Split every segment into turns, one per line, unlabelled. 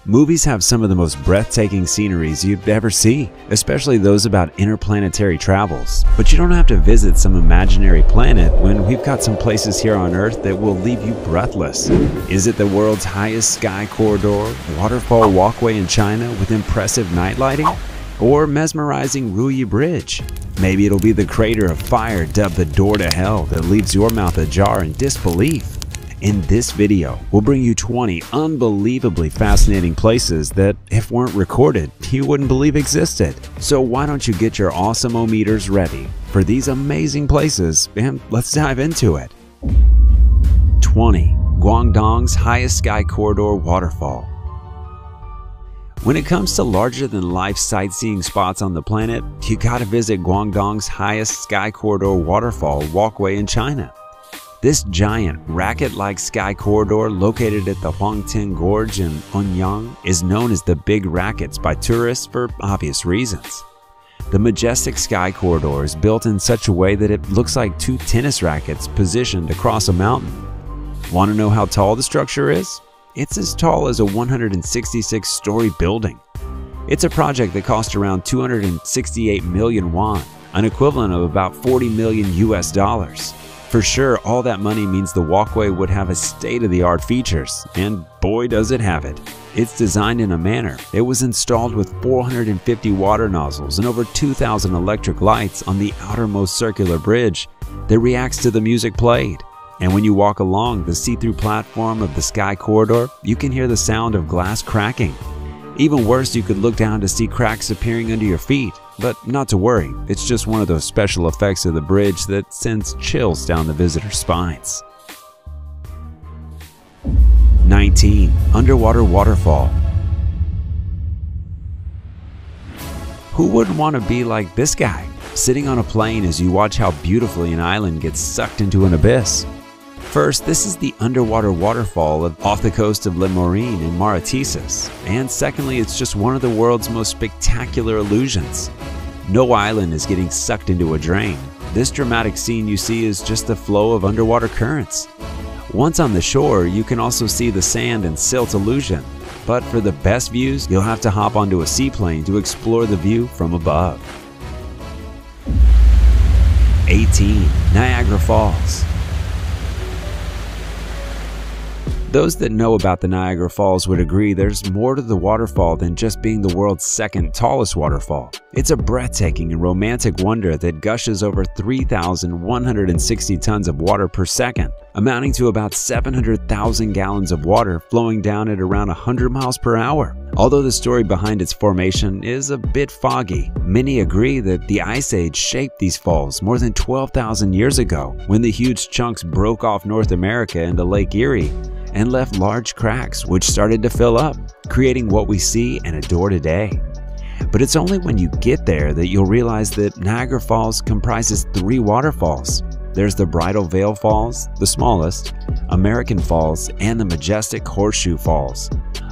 Movies have some of the most breathtaking sceneries you'd ever see, especially those about interplanetary travels. But you don't have to visit some imaginary planet when we've got some places here on Earth that will leave you breathless. Is it the world's highest sky corridor, waterfall walkway in China with impressive night lighting? Or mesmerizing Ruyi Bridge? Maybe it'll be the crater of fire dubbed the Door to Hell that leaves your mouth ajar in disbelief. In this video, we'll bring you 20 unbelievably fascinating places that, if weren't recorded, you wouldn't believe existed. So why don't you get your awesome-o-meters ready for these amazing places, and let's dive into it. 20. Guangdong's highest sky corridor waterfall. When it comes to larger-than-life sightseeing spots on the planet, you gotta visit Guangdong's highest sky corridor waterfall walkway in China. This giant, racket-like sky corridor located at the Huangting Gorge in Anyang is known as the Big Rackets by tourists for obvious reasons. The majestic sky corridor is built in such a way that it looks like two tennis rackets positioned across a mountain. Want to know how tall the structure is? It's as tall as a 166-story building. It's a project that cost around 268 million won, an equivalent of about 40 million US dollars. For sure, all that money means the walkway would have a state-of-the-art features, and boy does it have it. It's designed in a manner. It was installed with 450 water nozzles and over 2,000 electric lights on the outermost circular bridge that reacts to the music played. And when you walk along the see-through platform of the sky corridor, you can hear the sound of glass cracking. Even worse, you could look down to see cracks appearing under your feet. But not to worry, it's just one of those special effects of the bridge that sends chills down the visitor's spines. 19. Underwater waterfall. Who wouldn't want to be like this guy, sitting on a plane as you watch how beautifully an island gets sucked into an abyss? First, this is the underwater waterfall off the coast of Le Morin in Mauritius, and secondly, it's just one of the world's most spectacular illusions. No island is getting sucked into a drain. This dramatic scene you see is just the flow of underwater currents. Once on the shore, you can also see the sand and silt illusion, but for the best views, you'll have to hop onto a seaplane to explore the view from above. 18. Niagara Falls. Those that know about the Niagara Falls would agree there's more to the waterfall than just being the world's second tallest waterfall. It's a breathtaking and romantic wonder that gushes over 3,160 tons of water per second, amounting to about 700,000 gallons of water flowing down at around 100 miles per hour. Although the story behind its formation is a bit foggy, many agree that the Ice Age shaped these falls more than 12,000 years ago, when the huge chunks broke off North America into Lake Erie and left large cracks which started to fill up, creating what we see and adore today. But it's only when you get there that you'll realize that Niagara Falls comprises 3 waterfalls. There's the Bridal Veil Falls, the smallest, American Falls, and the majestic Horseshoe Falls,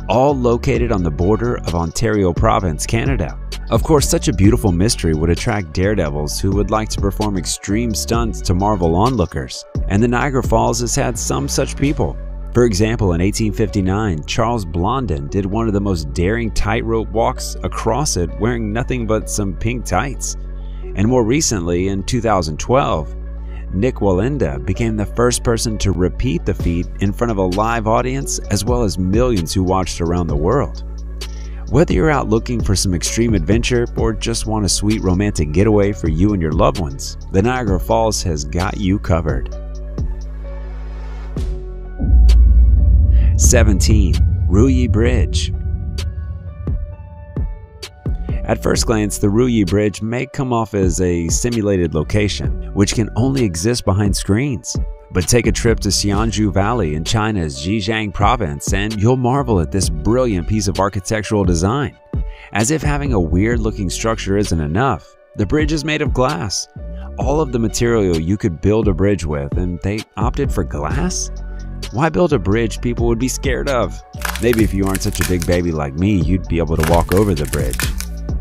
all located on the border of Ontario Province, Canada. Of course, such a beautiful mystery would attract daredevils who would like to perform extreme stunts to marvel onlookers, and the Niagara Falls has had some such people. For example, in 1859, Charles Blondin did one of the most daring tightrope walks across it wearing nothing but some pink tights. And more recently, in 2012, Nik Wallenda became the first person to repeat the feat in front of a live audience as well as millions who watched around the world. Whether you're out looking for some extreme adventure or just want a sweet romantic getaway for you and your loved ones, the Niagara Falls has got you covered. 17. Ruyi Bridge. At first glance, the Ruyi Bridge may come off as a simulated location, which can only exist behind screens. But take a trip to Xianzhou Valley in China's Zhejiang province and you'll marvel at this brilliant piece of architectural design. As if having a weird-looking structure isn't enough, the bridge is made of glass. All of the material you could build a bridge with, and they opted for glass? Why build a bridge people would be scared of? Maybe if you aren't such a big baby like me, you'd be able to walk over the bridge.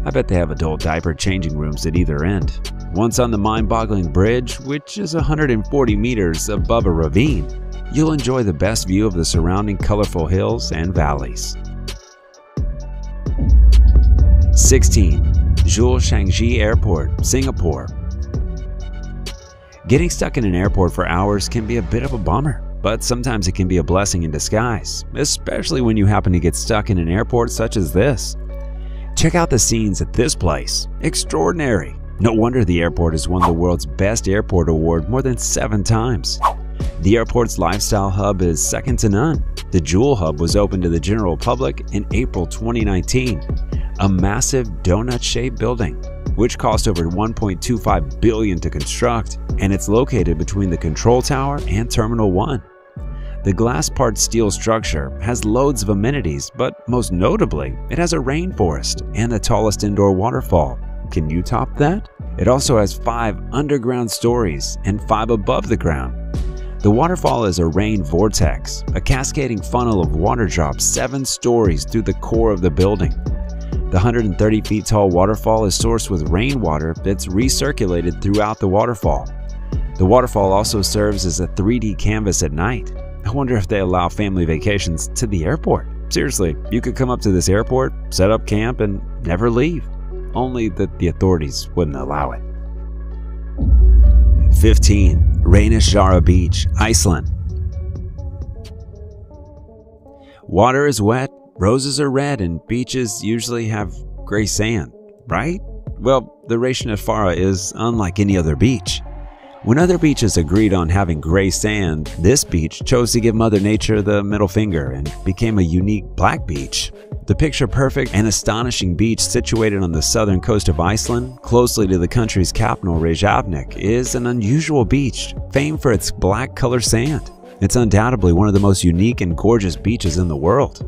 I bet they have adult diaper changing rooms at either end. Once on the mind-boggling bridge, which is 140 meters above a ravine, you'll enjoy the best view of the surrounding colorful hills and valleys. 16. Jules Changji Airport, Singapore. Getting stuck in an airport for hours can be a bit of a bummer, but sometimes it can be a blessing in disguise, especially when you happen to get stuck in an airport such as this. Check out the scenes at this place. Extraordinary. No wonder the airport has won the world's best airport award more than 7 times. The airport's lifestyle hub is second to none. The Jewel Hub was opened to the general public in April 2019, a massive donut-shaped building, which cost over $1.25 billion to construct, and it's located between the control tower and Terminal 1. The glass-part steel structure has loads of amenities, but most notably, it has a rainforest and the tallest indoor waterfall. Can you top that? It also has 5 underground stories and 5 above the ground. The waterfall is a rain vortex, a cascading funnel of water drops 7 stories through the core of the building. The 130 feet tall waterfall is sourced with rainwater that's recirculated throughout the waterfall. The waterfall also serves as a 3D canvas at night. I wonder if they allow family vacations to the airport. Seriously, you could come up to this airport, set up camp, and never leave. Only that the authorities wouldn't allow it. 15. Reynisfjara Beach, Iceland. Water is wet, roses are red, and beaches usually have gray sand, right? Well, the Reynisfjara is unlike any other beach. When other beaches agreed on having gray sand, this beach chose to give Mother Nature the middle finger and became a unique black beach. The picture-perfect and astonishing beach situated on the southern coast of Iceland, closely to the country's capital Reykjavik, is an unusual beach famed for its black color sand. It's undoubtedly one of the most unique and gorgeous beaches in the world.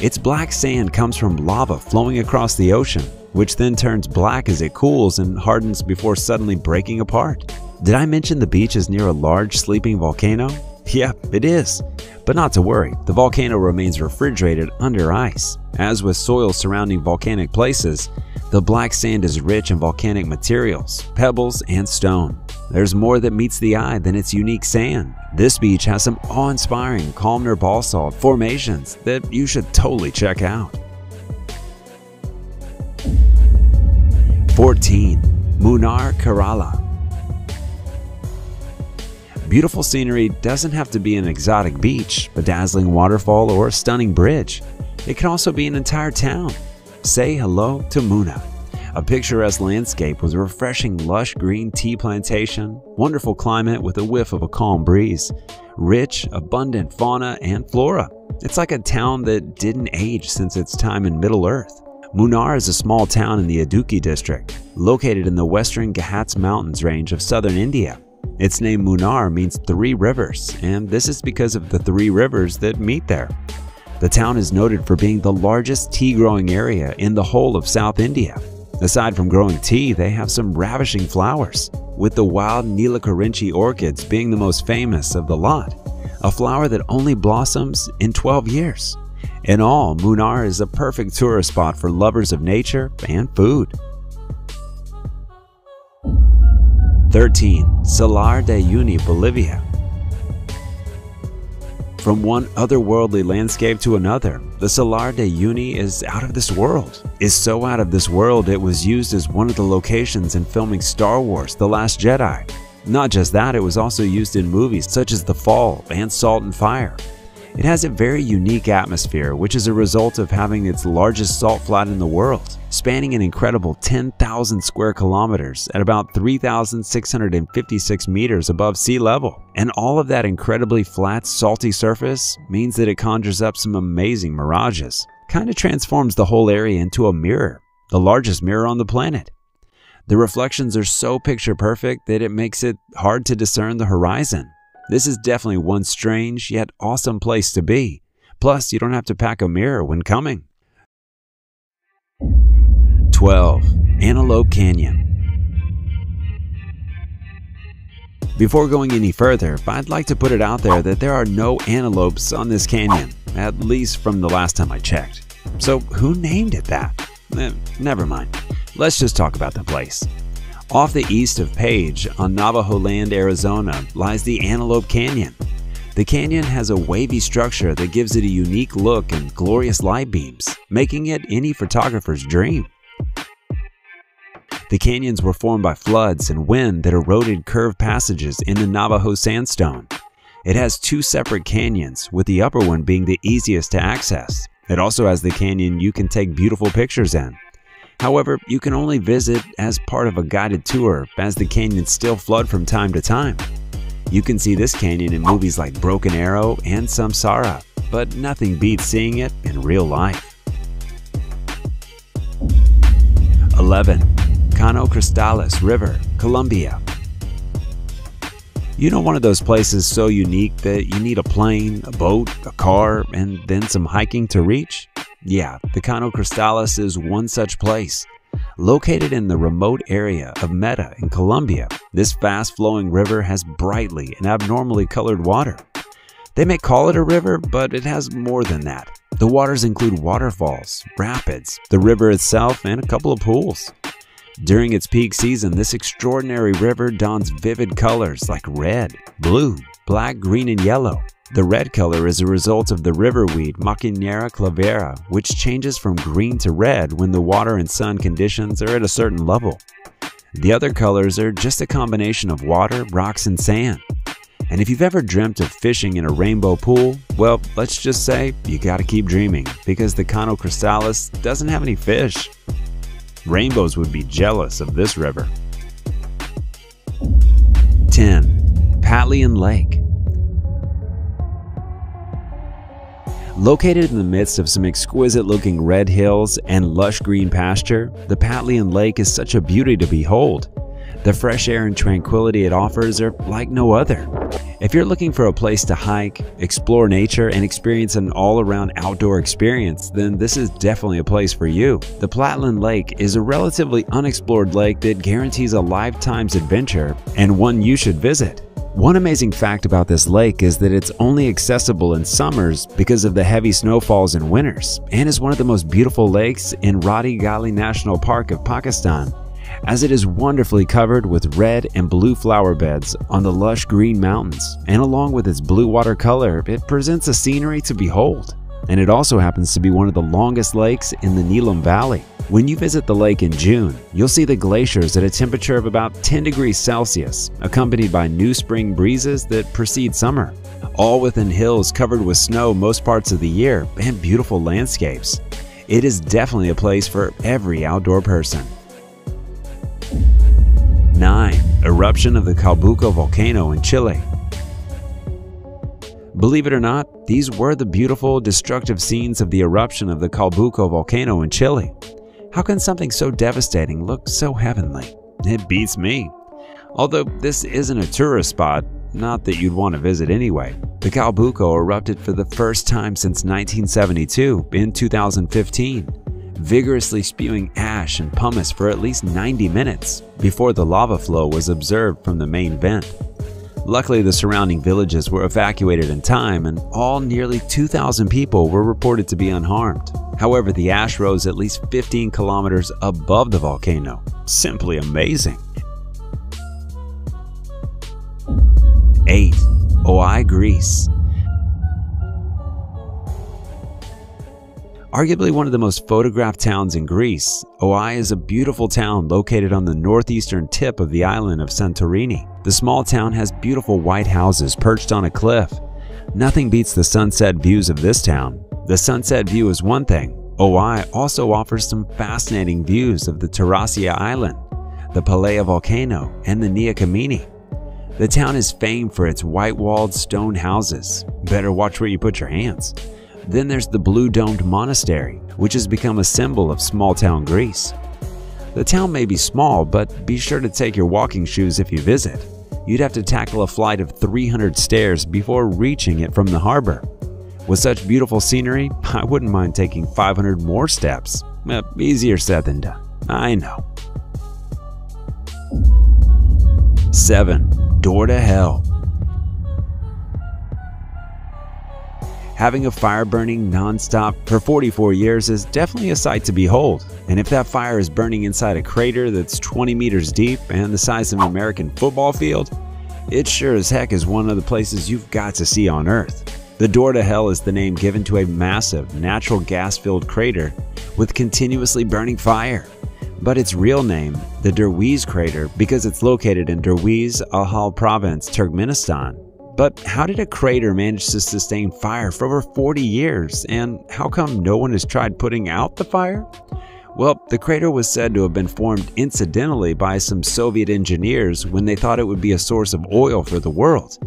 Its black sand comes from lava flowing across the ocean, which then turns black as it cools and hardens before suddenly breaking apart. Did I mention the beach is near a large sleeping volcano? Yeah, it is. But not to worry, the volcano remains refrigerated under ice. As with soil surrounding volcanic places, the black sand is rich in volcanic materials, pebbles, and stone. There's more that meets the eye than its unique sand. This beach has some awe-inspiring columnar basalt formations that you should totally check out. 14. Munnar, Kerala. Beautiful scenery doesn't have to be an exotic beach, a dazzling waterfall, or a stunning bridge. It can also be an entire town. Say hello to Munnar, a picturesque landscape with a refreshing lush green tea plantation, wonderful climate with a whiff of a calm breeze, rich, abundant fauna and flora. It's like a town that didn't age since its time in Middle Earth. Munnar is a small town in the Idukki district, located in the western Ghats Mountains range of southern India. Its name Munnar means 3 rivers, and this is because of the 3 rivers that meet there. The town is noted for being the largest tea growing area in the whole of South India. Aside from growing tea, they have some ravishing flowers, with the wild Nilakarinchi orchids being the most famous of the lot, a flower that only blossoms in 12 years. In all, Munnar is a perfect tourist spot for lovers of nature and food. 13. Salar de Uyuni, Bolivia. From one otherworldly landscape to another, the Salar de Uyuni is out of this world. It's so out of this world it was used as one of the locations in filming Star Wars: The Last Jedi. Not just that, it was also used in movies such as The Fall and Salt and Fire. It has a very unique atmosphere, which is a result of having its largest salt flat in the world, spanning an incredible 10,000 square kilometers at about 3,656 meters above sea level. And all of that incredibly flat, salty surface means that it conjures up some amazing mirages. Kind of transforms the whole area into a mirror, the largest mirror on the planet. The reflections are so picture perfect that it makes it hard to discern the horizon. This is definitely one strange yet awesome place to be. Plus, you don't have to pack a mirror when coming. 12. Antelope Canyon. Before going any further, I'd like to put it out there that there are no antelopes on this canyon, at least from the last time I checked. So who named it that? Never mind. Let's just talk about the place. Off the east of Page, on Navajo Land, Arizona, lies the Antelope Canyon. The canyon has a wavy structure that gives it a unique look and glorious light beams, making it any photographer's dream. The canyons were formed by floods and wind that eroded curved passages in the Navajo sandstone. It has two separate canyons, with the upper one being the easiest to access. It also has the canyon you can take beautiful pictures in. However, you can only visit as part of a guided tour, as the canyons still flood from time to time. You can see this canyon in movies like Broken Arrow and Samsara, but nothing beats seeing it in real life. 11. Cano Cristales River, Colombia. You know, one of those places so unique that you need a plane, a boat, a car, and then some hiking to reach? Yeah, the Cano Cristales is one such place. Located in the remote area of Meta in Colombia, this fast-flowing river has brightly and abnormally colored water. They may call it a river, but it has more than that. The waters include waterfalls, rapids, the river itself, and a couple of pools. During its peak season, this extraordinary river dons vivid colors like red, blue, black, green, and yellow. The red color is a result of the river weed Maquinera clavera, which changes from green to red when the water and sun conditions are at a certain level. The other colors are just a combination of water, rocks, and sand. And if you've ever dreamt of fishing in a rainbow pool, well, let's just say you gotta keep dreaming, because the Cano Cristales doesn't have any fish. Rainbows would be jealous of this river. 10. Patlian Lake. Located in the midst of some exquisite-looking red hills and lush green pasture, the Patlian Lake is such a beauty to behold. The fresh air and tranquility it offers are like no other. If you're looking for a place to hike, explore nature, and experience an all-around outdoor experience, then this is definitely a place for you. The Patlian Lake is a relatively unexplored lake that guarantees a lifetime's adventure, and one you should visit. One amazing fact about this lake is that it's only accessible in summers because of the heavy snowfalls in winters, and is one of the most beautiful lakes in Rati Gali National Park of Pakistan, as it is wonderfully covered with red and blue flower beds on the lush green mountains, and along with its blue water color, it presents a scenery to behold. And it also happens to be one of the longest lakes in the Neelam Valley. When you visit the lake in June, you'll see the glaciers at a temperature of about 10 degrees Celsius, accompanied by new spring breezes that precede summer, all within hills covered with snow most parts of the year and beautiful landscapes. It is definitely a place for every outdoor person. 9. Eruption of the Calbuco volcano in Chile. Believe it or not, these were the beautiful, destructive scenes of the eruption of the Calbuco volcano in Chile. How can something so devastating look so heavenly? It beats me. Although this isn't a tourist spot, not that you'd want to visit anyway. The Calbuco erupted for the first time since 1972 in 2015, vigorously spewing ash and pumice for at least 90 minutes before the lava flow was observed from the main vent. Luckily, the surrounding villages were evacuated in time, and all nearly 2,000 people were reported to be unharmed. However, the ash rose at least 15 kilometers above the volcano. Simply amazing. 8. Oai, Greece. Arguably one of the most photographed towns in Greece, Oai is a beautiful town located on the northeastern tip of the island of Santorini. The small town has beautiful white houses perched on a cliff. Nothing beats the sunset views of this town. The sunset view is one thing. Oai also offers some fascinating views of the Tarasia Island, the Pelea volcano, and the Nia Kamini. The town is famed for its white-walled stone houses. Better watch where you put your hands. Then there's the blue-domed monastery, which has become a symbol of small-town Greece. The town may be small, but be sure to take your walking shoes if you visit. You'd have to tackle a flight of 300 stairs before reaching it from the harbor. With such beautiful scenery, I wouldn't mind taking 500 more steps. Easier said than done, I know. 7. Door to Hell. Having a fire burning non-stop for 44 years is definitely a sight to behold, and if that fire is burning inside a crater that's 20 meters deep and the size of an American football field, it sure as heck is one of the places you've got to see on Earth. The Door to Hell is the name given to a massive natural gas-filled crater with continuously burning fire. but its real name, the Derwize crater, because it's located in Derwize, Ahal Province, Turkmenistan. But how did a crater manage to sustain fire for over 40 years, and how come no one has tried putting out the fire? Well, the crater was said to have been formed incidentally by some Soviet engineers when they thought it would be a source of oil for the world.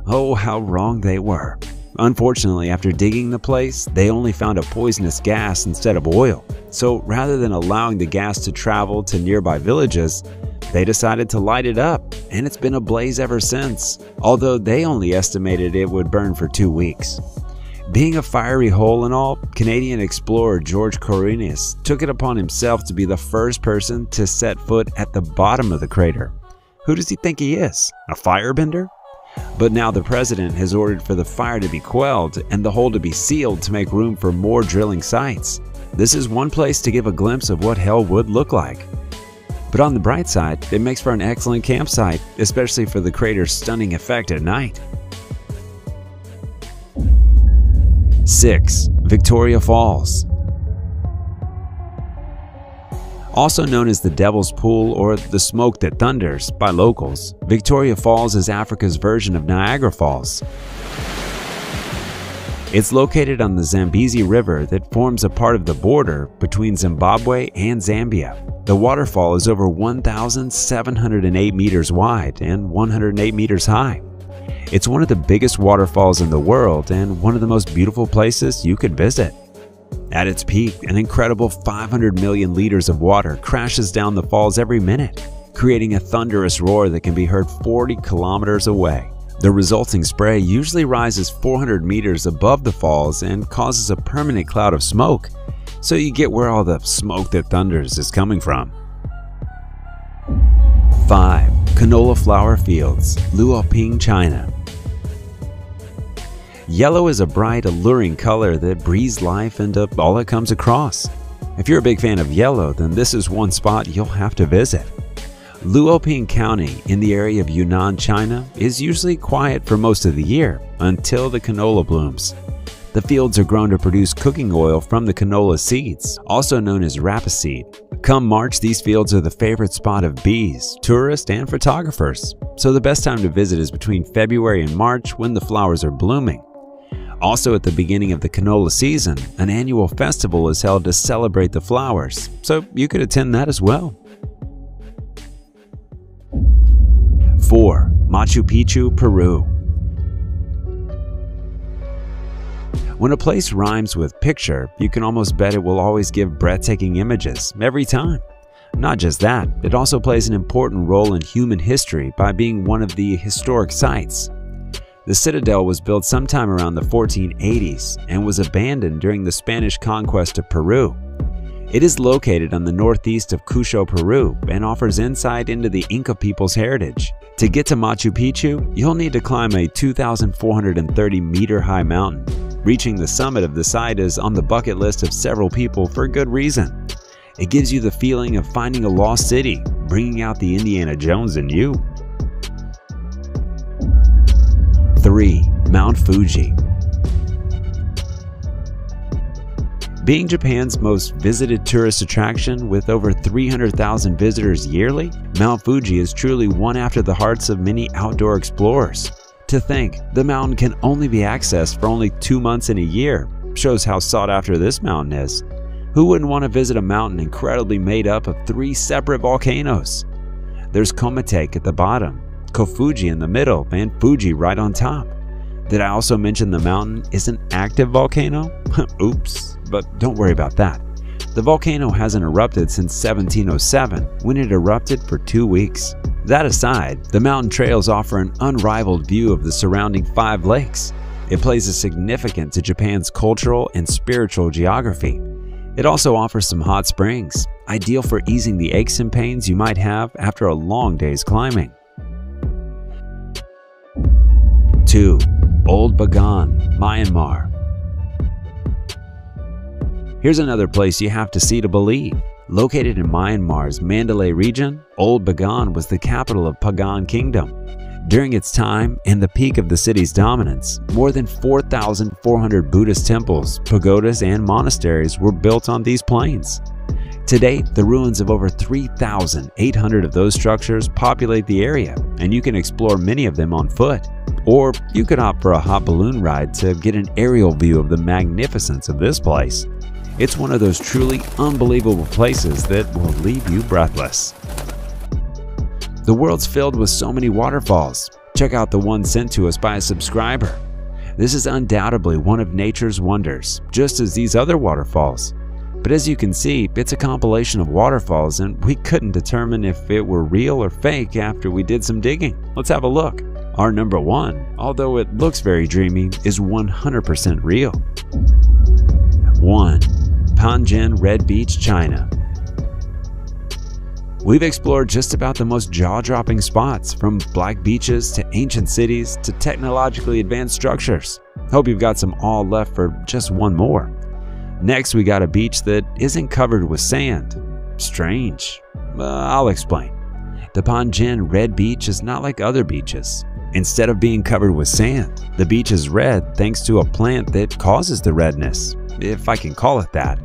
Oh, how wrong they were. Unfortunately, after digging the place, they only found a poisonous gas instead of oil. So rather than allowing the gas to travel to nearby villages, they decided to light it up, and it's been ablaze ever since, although they only estimated it would burn for 2 weeks. Being a fiery hole and all, Canadian explorer George Cornelius took it upon himself to be the first person to set foot at the bottom of the crater. Who does he think he is? A firebender? But now the president has ordered for the fire to be quelled and the hole to be sealed to make room for more drilling sites. This is one place to give a glimpse of what hell would look like. But on the bright side, it makes for an excellent campsite, especially for the crater's stunning effect at night. 6. Victoria Falls. Also known as the Devil's Pool or the Smoke That Thunders by locals, Victoria Falls is Africa's version of Niagara Falls. It's located on the Zambezi River that forms a part of the border between Zimbabwe and Zambia. The waterfall is over 1,708 meters wide and 108 meters high. It's one of the biggest waterfalls in the world and one of the most beautiful places you could visit. At its peak, an incredible 500 million liters of water crashes down the falls every minute, creating a thunderous roar that can be heard 40 kilometers away. The resulting spray usually rises 400 meters above the falls and causes a permanent cloud of smoke, so you get where all the smoke that thunders is coming from. 5. Canola flower fields, Luoping, China. Yellow is a bright, alluring color that breathes life into all it comes across. If you're a big fan of yellow, then this is one spot you'll have to visit. Luoping County in the area of Yunnan, China is usually quiet for most of the year until the canola blooms. The fields are grown to produce cooking oil from the canola seeds, also known as rapeseed. Come March, these fields are the favorite spot of bees, tourists, and photographers, so the best time to visit is between February and March when the flowers are blooming. Also at the beginning of the canola season, an annual festival is held to celebrate the flowers, so you could attend that as well. 4. Machu Picchu, Peru. When a place rhymes with picture, you can almost bet it will always give breathtaking images every time. Not just that, it also plays an important role in human history by being one of the historic sites. The citadel was built sometime around the 1480s and was abandoned during the Spanish conquest of Peru. It is located on the northeast of Cusco, Peru, and offers insight into the Inca people's heritage. To get to Machu Picchu, you'll need to climb a 2,430-meter-high mountain. Reaching the summit of the site is on the bucket list of several people for good reason. It gives you the feeling of finding a lost city, bringing out the Indiana Jones in you. 3. Mount Fuji. Being Japan's most visited tourist attraction with over 300,000 visitors yearly, Mount Fuji is truly one after the hearts of many outdoor explorers. To think the mountain can only be accessed for only 2 months in a year shows how sought after this mountain is. Who wouldn't want to visit a mountain incredibly made up of 3 separate volcanoes? There's Komatake at the bottom, Kofuji in the middle, and Fuji right on top. Did I also mention the mountain is an active volcano? Oops, but don't worry about that. The volcano hasn't erupted since 1707 when it erupted for 2 weeks. That aside, the mountain trails offer an unrivaled view of the surrounding 5 lakes. It plays significant to Japan's cultural and spiritual geography. It also offers some hot springs, ideal for easing the aches and pains you might have after a long day's climbing. 2. Old Bagan, Myanmar. Here's another place you have to see to believe. Located in Myanmar's Mandalay region, Old Bagan was the capital of Pagan Kingdom. During its time and the peak of the city's dominance, more than 4,400 Buddhist temples, pagodas, and monasteries were built on these plains. To date, the ruins of over 3,800 of those structures populate the area, and you can explore many of them on foot. Or you could opt for a hot balloon ride to get an aerial view of the magnificence of this place. It's one of those truly unbelievable places that will leave you breathless. The world's filled with so many waterfalls. Check out the one sent to us by a subscriber. This is undoubtedly one of nature's wonders, just as these other waterfalls. But as you can see, it's a compilation of waterfalls, and we couldn't determine if it were real or fake after we did some digging. Let's have a look. Our number one, although it looks very dreamy, is 100% real. 1. Panjin Red Beach, China. We've explored just about the most jaw-dropping spots, from black beaches to ancient cities to technologically advanced structures. Hope you've got some awe left for just one more. Next, we got a beach that isn't covered with sand. Strange. I'll explain. The Panjin Red Beach is not like other beaches. Instead of being covered with sand, the beach is red thanks to a plant that causes the redness, if I can call it that.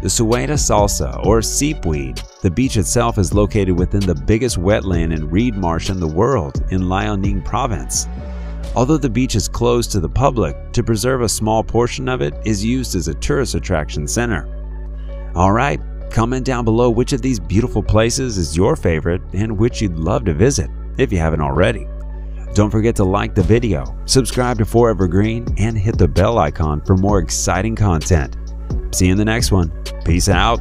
The Sueta salsa, or seepweed. The beach itself is located within the biggest wetland and reed marsh in the world in Liaoning province. Although the beach is closed to the public, to preserve a small portion of it is used as a tourist attraction center. Alright, comment down below which of these beautiful places is your favorite and which you'd love to visit if you haven't already. Don't forget to like the video, subscribe to Forever Green, and hit the bell icon for more exciting content. See you in the next one. Peace out.